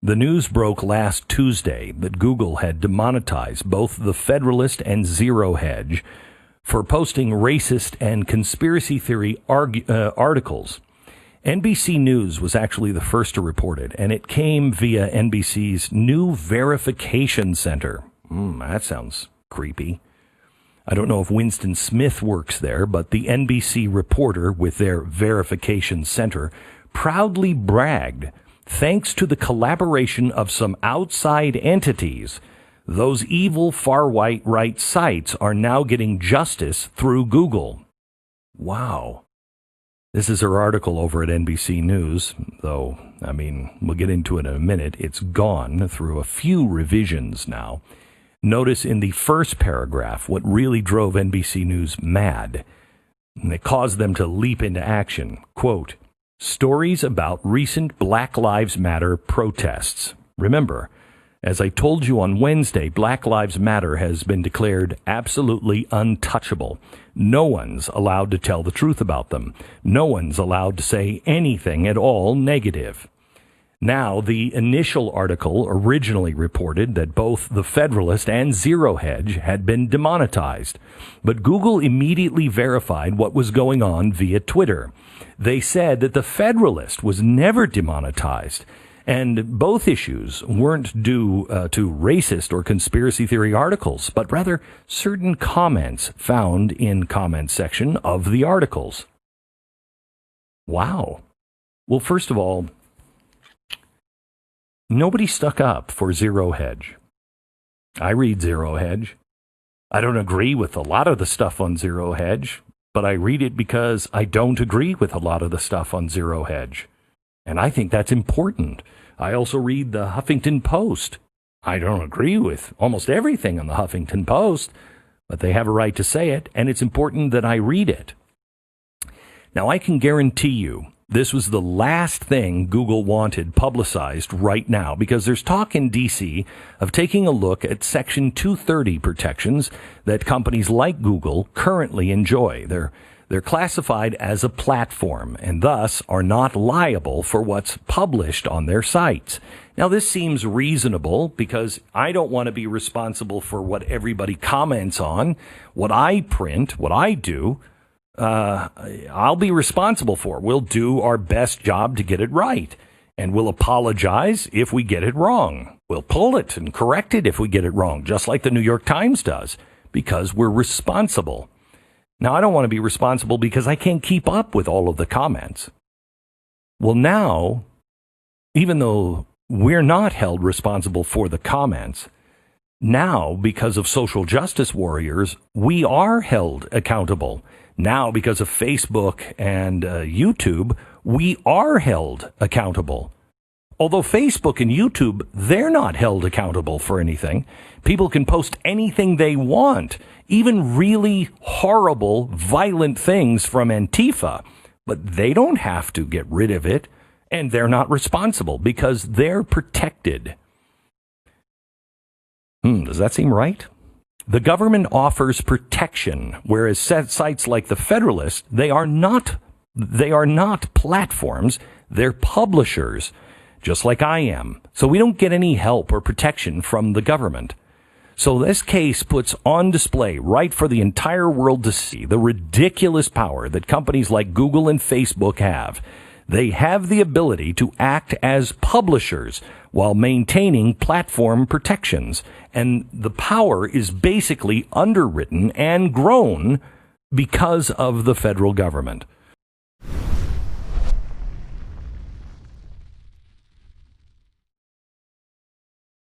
The news broke last Tuesday that Google had demonetized both The Federalist and Zero Hedge for posting racist and conspiracy theory articles. NBC News was actually the first to report it, and it came via NBC's new verification center. That sounds creepy. I don't know if Winston Smith works there, but the NBC reporter with their verification center proudly bragged, thanks to the collaboration of some outside entities, those evil far-right sites are now getting justice through Google. Wow. This is her article over at NBC News, though, we'll get into it in a minute. It's gone through a few revisions now. Notice in the first paragraph what really drove NBC News mad, and it caused them to leap into action. Quote, stories about recent Black Lives Matter protests. Remember, as I told you on Wednesday, Black Lives Matter has been declared absolutely untouchable. No one's allowed to tell the truth about them. No one's allowed to say anything at all negative. Now, the initial article originally reported that both The Federalist and Zero Hedge had been demonetized, but Google immediately verified what was going on via Twitter. They said that The Federalist was never demonetized, and both issues weren't due to racist or conspiracy theory articles, but rather certain comments found in comment section of the articles. Wow. Well, first of all, nobody stuck up for Zero Hedge. I read Zero Hedge. I don't agree with a lot of the stuff on Zero Hedge, but I read it because I don't agree with a lot of the stuff on Zero Hedge. And I think that's important. I also read the Huffington Post. I don't agree with almost everything on the Huffington Post, but they have a right to say it, and it's important that I read it. Now, I can guarantee you this was the last thing Google wanted publicized right now, because there's talk in D.C. of taking a look at Section 230 protections that companies like Google currently enjoy. They're classified as a platform and thus are not liable for what's published on their sites. Now, this seems reasonable because I don't want to be responsible for what everybody comments on, what I print, what I do. I'll be responsible for. We'll do our best job to get it right, and we'll apologize if we get it wrong. We'll pull it and correct it if we get it wrong, just like the New York Times does, because we're responsible. Now, I don't want to be responsible because I can't keep up with all of the comments. Well, now, even though we're not held responsible for the comments, now, because of social justice warriors, we are held accountable. Now, because of Facebook and YouTube, we are held accountable. Although Facebook and YouTube, they're not held accountable for anything. People can post anything they want, even really horrible, violent things from Antifa, but they don't have to get rid of it, and they're not responsible because they're protected. Does that seem right? The government offers protection, whereas sites like The Federalist, they are not platforms, they're publishers, just like I am. So we don't get any help or protection from the government. So this case puts on display, right for the entire world to see, the ridiculous power that companies like Google and Facebook have. They have the ability to act as publishers while maintaining platform protections. And the power is basically underwritten and grown because of the federal government.